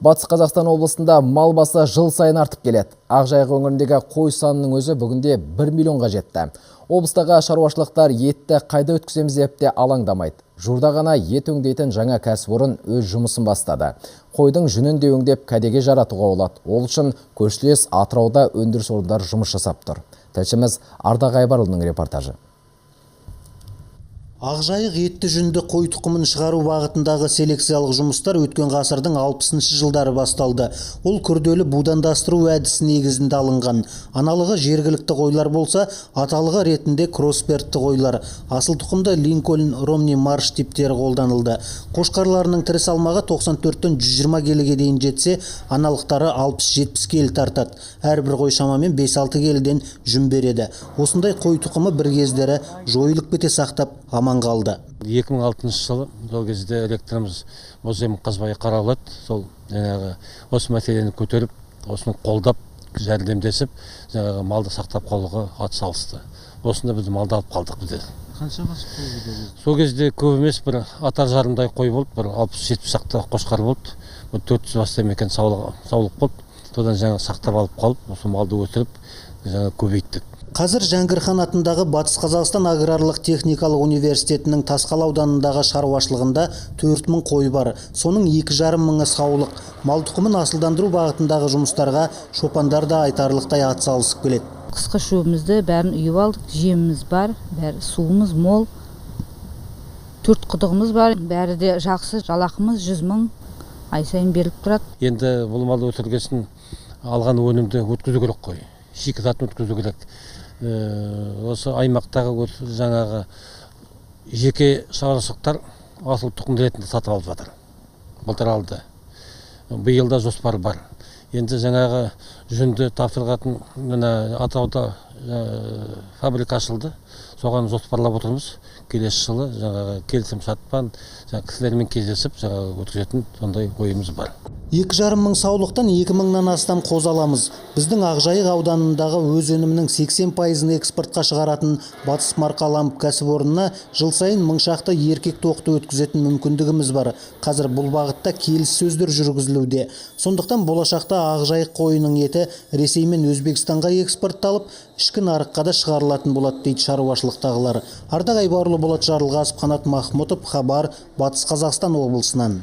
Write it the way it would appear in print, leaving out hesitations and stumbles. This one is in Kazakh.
Батыс Қазақстан облысында мал басы жыл сайын артып келеді. Ақжайық өңіріндегі қой санының өзі бүгінде 1 миллионға жетті. Облыстағы шаруашылықтар етті қайда өткіземіз деп те алаңдамайды. Жуырда ғана ет өңдейтін жаңа кәсіпорын өз жұмысын бастады. Қойдың жүнін де өңдеп кәдеге жаратуға болады. Ол үшін көршілес Атырауда өндіріс орындары жұмыс жасап тұр. Тілшіміз Ардақ Айбарұлының репортажы. Ақжайық етті жүнді қой тұқымын шығару бағытындағы селекциялық жұмыстар өткен ғасырдың 60-шы жылдары басталды. Ол күрделі будандастыру әдісі негізінде алынған. Аналығы жергілікті қойлар болса, аталығы ретінде кроссбердті қойлар. Асыл тұқымда Линкольн, Ромни, Марш типтері қолданылды. Қошқарларының тірі салмағы 94-тен 120 келіге дейін жетсе, аналықтары 60-70 келі тартады. Әрбір қой шамамен 5-6 келіден жүн береді. Осындай қой тұқымы бір кездері жойылып кете сақтап аман қалды. 2006 жылы сол кезде ректорымыз Мозем Қазбай қаралады. Сол осы мәселені көтеріп, осыны қолдап, жәрдемдесіп, малды сақтап қалуға атсалысты. Осында біз малды алып қалдық бізде. Қанша басып қой? Сол кезде көп емес, бір атар жарымдай қой болды, бір 60-70 сақты қошқар болды. 400 бастан екен саулық болды. Содан сақтап алып қалып, осы малды өсіріп, көбейттік. Қазір Жәңгірхан атындағы Батыс Қазақстан аграрлық техникалық университетінің Тасқала ауданындағы шаруашылығында 4000 қой бар. Соның 2,5 мыңы саулық. Мал тұқымын асылдандыру бағытындағы жұмыстарға шопандар да айтарлықтай атсалысып келеді. Қысқы шөбімізді бәрін үйіп алдық, жеміміз бар, бәрі суымыз мол. 4 құдығымыз бар, бәрі де жақсы, жалақымыз 100 мың ай сайын беріліп тұрады. Енді бұл малды өсіргесін алған өнімді өткізу керек қой. Шикізатын өткізу керек. Осы аймақтағы жаңағы жеке шаруашылықтар асыл тұқым ретінде сатып алып жатыр. Былтыр алды. Биылда жоспар бар. Енді жаңағы жүнді тапсыратын Атырауда фабрика ашылды. Соған жоспарлап отырмыз. Келесі жылы жаңағы келісім шартпен кісілермен кездесіп өткізетін сондай ойымыз бар. 2,5 мың саулықтан 2 мыңнан астам қоз аламыз. Біздің Ақжайық ауданындағы өз өнімінің 80%-ын экспортқа шығаратын Батыс маркаламп кәсіпорнына жыл сайын 1000 шақты еркек тоқты өткізетін мүмкіндігіміз бар. Қазір бұл бағытта келіссөздер жүргізілуде. Сондықтан болашақта Ақжайық қойының еті Ресей мен Өзбекстанға экспортталып, ішкі нарыққа да шығарылатын болады дейді шаруашылықтағылар. Ардақ Айбарұлы, Болат Жарылғасов, Қанат Махмұтов, Хабар, Батыс Қазақстан облысынан.